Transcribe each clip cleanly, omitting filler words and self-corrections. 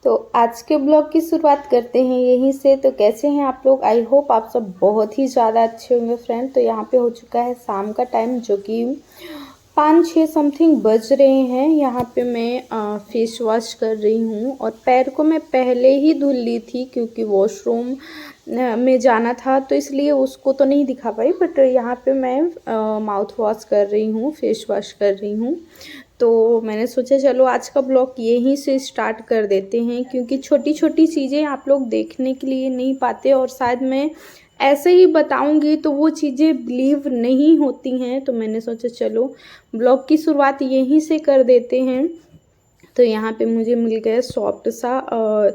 तो आज के ब्लॉग की शुरुआत करते हैं यहीं से। तो कैसे हैं आप लोग? आई होप आप सब बहुत ही ज़्यादा अच्छे होंगे फ्रेंड। तो यहाँ पे हो चुका है शाम का टाइम, जो कि 5-6 समथिंग बज रहे हैं। यहाँ पे मैं फेस वॉश कर रही हूँ और पैर को मैं पहले ही धुल ली थी क्योंकि वॉशरूम में जाना था, तो इसलिए उसको तो नहीं दिखा पाई। बट यहाँ पे मैं माउथ वॉश कर रही हूँ, फेस वॉश कर रही हूँ। तो मैंने सोचा चलो आज का ब्लॉग यहीं से स्टार्ट कर देते हैं, क्योंकि छोटी छोटी चीज़ें आप लोग देखने के लिए नहीं पाते और शायद मैं ऐसे ही बताऊंगी तो वो चीज़ें बिलीव नहीं होती हैं। तो मैंने सोचा चलो ब्लॉग की शुरुआत यहीं से कर देते हैं। तो यहाँ पे मुझे मिल गया सॉफ्ट सा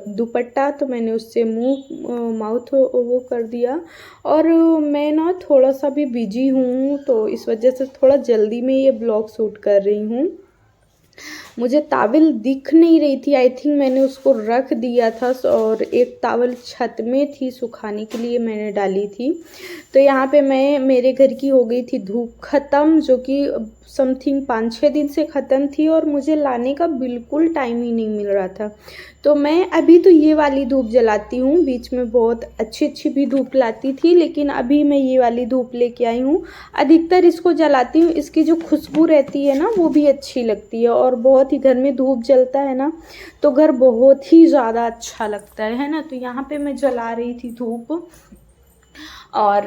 दुपट्टा, तो मैंने उससे मुंह माउथ वो कर दिया। और मैं ना थोड़ा सा भी बिजी हूँ, तो इस वजह से थोड़ा जल्दी में ये ब्लॉग शूट कर रही हूँ। मुझे टॉवल दिख नहीं रही थी, आई थिंक मैंने उसको रख दिया था, और एक टॉवल छत में थी सुखाने के लिए मैंने डाली थी। तो यहाँ पे मेरे घर की हो गई थी धूप ख़त्म, जो कि समथिंग 5-6 दिन से ख़त्म थी और मुझे लाने का बिल्कुल टाइम ही नहीं मिल रहा था। तो मैं अभी तो ये वाली धूप जलाती हूँ, बीच में बहुत अच्छी अच्छी भी धूप लाती थी, लेकिन अभी मैं ये वाली धूप लेके आई हूँ। अधिकतर इसको जलाती हूँ, इसकी जो खुशबू रहती है ना वो भी अच्छी लगती है, और बहुत ही घर में धूप जलता है ना तो घर बहुत ही ज़्यादा अच्छा लगता है ना। तो यहाँ पे मैं जला रही थी धूप, और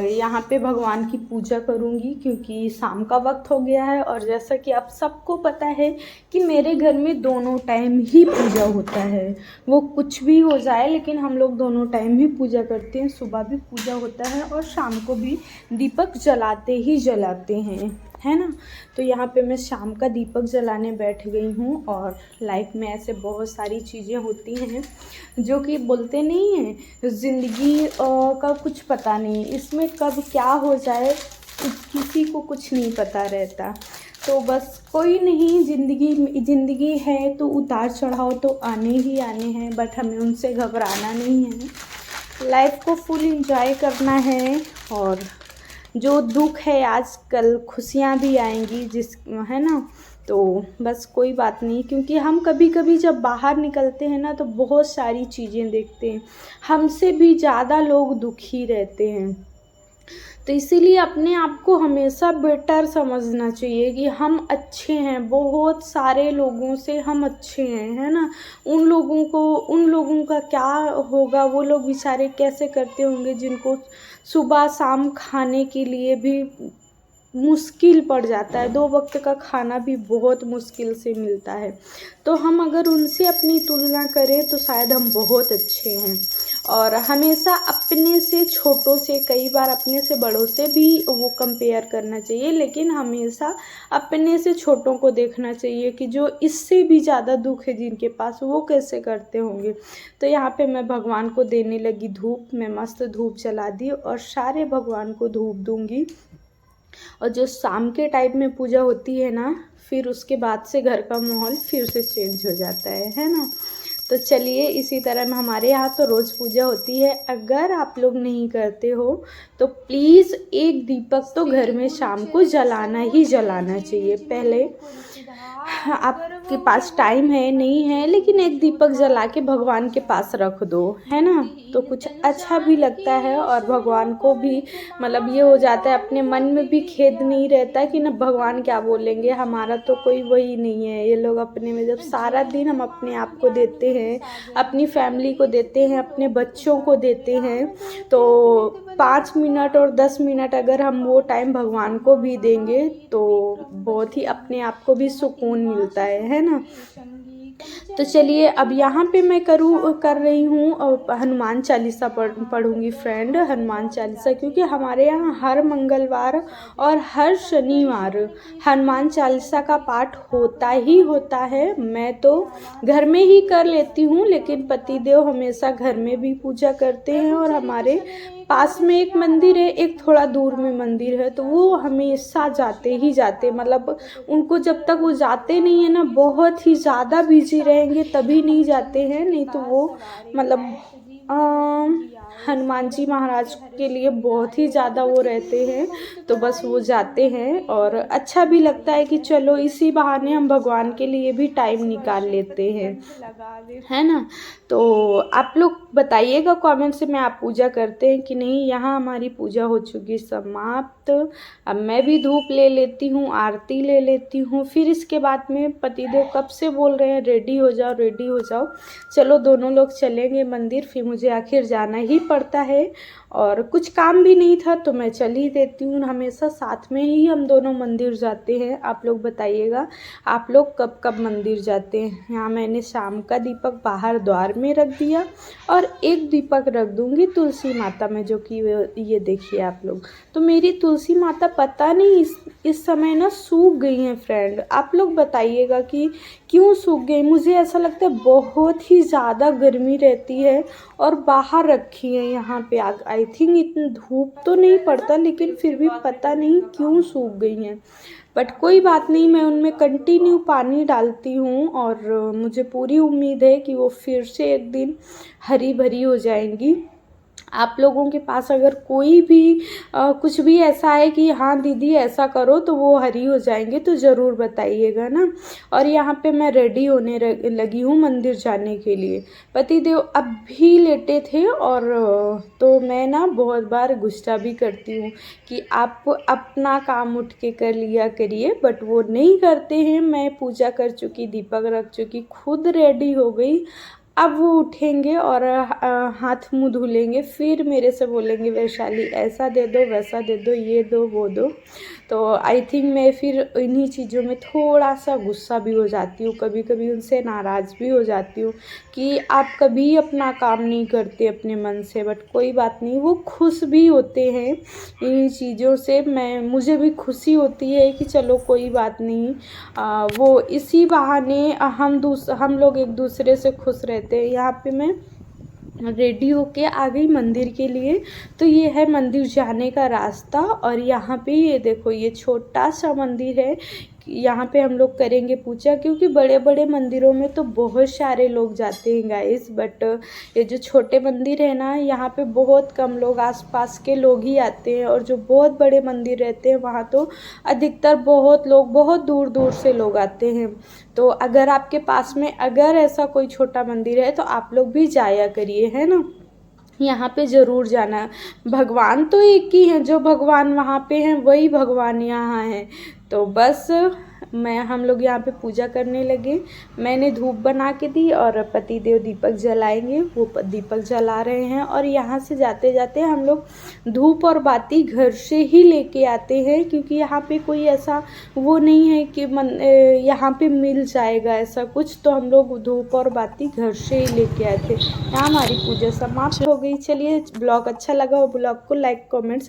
यहाँ पे भगवान की पूजा करूँगी क्योंकि शाम का वक्त हो गया है। और जैसा कि आप सबको पता है कि मेरे घर में दोनों टाइम ही पूजा होता है, वो कुछ भी हो जाए लेकिन हम लोग दोनों टाइम ही पूजा करते हैं। सुबह भी पूजा होता है और शाम को भी दीपक जलाते ही जलाते हैं, है ना। तो यहाँ पे मैं शाम का दीपक जलाने बैठ गई हूँ। और लाइफ में ऐसे बहुत सारी चीज़ें होती हैं जो कि बोलते नहीं हैं, ज़िंदगी का कुछ पता नहीं, इसमें कब क्या हो जाए किसी को कुछ नहीं पता रहता। तो बस कोई नहीं, ज़िंदगी है तो उतार चढ़ाव तो आने ही आने हैं, बट हमें उनसे घबराना नहीं है। लाइफ को फुल एंजॉय करना है, और जो दुख है आजकल खुशियाँ भी आएंगी जिस, है ना। तो बस कोई बात नहीं, क्योंकि हम कभी कभी जब बाहर निकलते हैं ना तो बहुत सारी चीज़ें देखते हैं, हमसे भी ज़्यादा लोग दुखी रहते हैं। तो इसीलिए अपने आप को हमेशा बेटर समझना चाहिए कि हम अच्छे हैं, बहुत सारे लोगों से हम अच्छे हैं, है ना। उन लोगों का क्या होगा, वो लोग बेचारे कैसे करते होंगे जिनको सुबह शाम खाने के लिए भी मुश्किल पड़ जाता है, 2 वक्त का खाना भी बहुत मुश्किल से मिलता है। तो हम अगर उनसे अपनी तुलना करें तो शायद हम बहुत अच्छे हैं। और हमेशा अपने से छोटों से, कई बार अपने से बड़ों से भी वो कंपेयर करना चाहिए, लेकिन हमेशा अपने से छोटों को देखना चाहिए कि जो इससे भी ज़्यादा दुख है जिनके पास, वो कैसे करते होंगे। तो यहाँ पे मैं भगवान को देने लगी धूप, मैं मस्त धूप जला दी और सारे भगवान को धूप दूँगी। और जो शाम के टाइम में पूजा होती है ना, फिर उसके बाद से घर का माहौल फिर से चेंज हो जाता है ना। तो चलिए, इसी तरह हमारे यहाँ तो रोज़ पूजा होती है। अगर आप लोग नहीं करते हो तो प्लीज़ एक दीपक तो घर में शाम को जलाना ही जलाना चाहिए। पहले आपके पास टाइम है नहीं है, लेकिन एक दीपक जला के भगवान के पास रख दो, है ना। तो कुछ अच्छा भी लगता है और भगवान को भी मतलब ये हो जाता है, अपने मन में भी खेद नहीं रहता कि ना भगवान क्या बोलेंगे, हमारा तो कोई वही नहीं है। ये लोग अपने में, जब सारा दिन हम अपने आप को देते हैं, अपनी फैमिली को देते हैं, अपने बच्चों को देते हैं, तो 5 मिनट और 10 मिनट अगर हम वो टाइम भगवान को भी देंगे तो बहुत ही अपने आप को भी सुकून मिलता है ना। तो चलिए, अब यहाँ पे मैं कर रही हूँ हनुमान चालीसा पढ़ूंगी फ्रेंड, हनुमान चालीसा, क्योंकि हमारे यहाँ हर मंगलवार और हर शनिवार हनुमान चालीसा का पाठ होता ही होता है। मैं तो घर में ही कर लेती हूँ, लेकिन पतिदेव हमेशा घर में भी पूजा करते हैं, और हमारे पास में एक मंदिर है, एक थोड़ा दूर में मंदिर है, तो वो हमेशा जाते ही जाते, मतलब उनको जब तक वो जाते नहीं है ना, बहुत ही ज़्यादा बिजी रहेंगे तभी नहीं जाते हैं, नहीं तो वो मतलब हनुमान जी महाराज के लिए बहुत ही ज़्यादा वो रहते हैं, तो बस वो जाते हैं और अच्छा भी लगता है कि चलो इसी बहाने हम भगवान के लिए भी टाइम निकाल लेते हैं, है ना। तो आप लोग बताइएगा कमेंट से में आप पूजा करते हैं कि नहीं। यहाँ हमारी पूजा हो चुकी समाप्त। अब मैं भी धूप ले लेती हूँ, आरती ले लेती हूँ, फिर इसके बाद में पतिदेव कब से बोल रहे हैं रेडी हो जाओ रेडी हो जाओ। चलो दोनों लोग चलेंगे मंदिर, फिर मुझे आखिर जाना ही पड़ता है और कुछ काम भी नहीं था तो मैं चल ही देती हूँ। हमेशा साथ में ही हम दोनों मंदिर जाते हैं। आप लोग बताइएगा आप लोग कब कब मंदिर जाते हैं। यहाँ मैंने शाम का दीपक बाहर द्वार में रख दिया और एक दीपक रख दूँगी तुलसी माता में, जो कि ये देखिए आप लोग। तो मेरी तुलसी माता पता नहीं इस समय ना सूख गई हैं फ्रेंड। आप लोग बताइएगा कि क्यों सूख गई। मुझे ऐसा लगता है बहुत ही ज़्यादा गर्मी रहती है और बाहर रखी है यहाँ पे। आई थिंक इतनी धूप तो नहीं पड़ता, लेकिन फिर भी पता नहीं क्यों सूख गई हैं। बट कोई बात नहीं, मैं उनमें कंटिन्यू पानी डालती हूँ और मुझे पूरी उम्मीद है कि वो फिर से एक दिन हरी भरी हो जाएंगी। आप लोगों के पास अगर कोई भी कुछ भी ऐसा है कि हाँ दीदी ऐसा करो तो वो हरी हो जाएंगे तो ज़रूर बताइएगा ना। और यहाँ पे मैं रेडी होने लगी हूँ मंदिर जाने के लिए। पतिदेव अब भी लेटे थे और तो मैं ना बहुत बार गुस्सा भी करती हूँ कि आप अपना काम उठ के कर लिया करिए, बट वो नहीं करते हैं। मैं पूजा कर चुकी, दीपक रख चुकी, खुद रेडी हो गई। अब वो उठेंगे और हाथ मुंह धुलेंगे, फिर मेरे से बोलेंगे वैशाली ऐसा दे दो वैसा दे दो, ये दो वो दो। तो आई थिंक मैं फिर इन्हीं चीज़ों में थोड़ा सा गुस्सा भी हो जाती हूँ, कभी कभी उनसे नाराज़ भी हो जाती हूँ कि आप कभी अपना काम नहीं करते अपने मन से। बट कोई बात नहीं, वो खुश भी होते हैं इन चीज़ों से। मुझे भी खुशी होती है कि चलो कोई बात नहीं, वो इसी बहाने हम लोग एक दूसरे से खुश रहते हैं। यहाँ पे मैं रेडी होके आ गई मंदिर के लिए। तो ये है मंदिर जाने का रास्ता और यहाँ पे ये देखो ये छोटा सा मंदिर है। यहाँ पे हम लोग करेंगे पूजा, क्योंकि बड़े बड़े मंदिरों में तो बहुत सारे लोग जाते हैं गाइस, बट ये जो छोटे मंदिर है ना यहाँ पे बहुत कम लोग, आसपास के लोग ही आते हैं। और जो बहुत बड़े मंदिर रहते हैं वहाँ तो अधिकतर बहुत लोग बहुत दूर दूर से लोग आते हैं। तो अगर आपके पास में अगर ऐसा कोई छोटा मंदिर है तो आप लोग भी जाया करिए, है ना। यहाँ पे ज़रूर जाना। भगवान तो एक ही हैं, जो भगवान वहाँ पे हैं वही भगवान यहाँ हैं। तो बस हम लोग यहाँ पे पूजा करने लगे। मैंने धूप बना के दी और पतिदेव दीपक जलाएंगे, वो दीपक जला रहे हैं। और यहाँ से जाते जाते हम लोग धूप और बाती घर से ही लेके आते हैं, क्योंकि यहाँ पे कोई ऐसा वो नहीं है कि यहाँ पे मिल जाएगा ऐसा कुछ। तो हम लोग धूप और बाती घर से ही लेके आए थे। यहाँ हमारी पूजा समाप्त हो गई। चलिए ब्लॉग अच्छा लगा हो ब्लॉग को लाइक कमेंट्स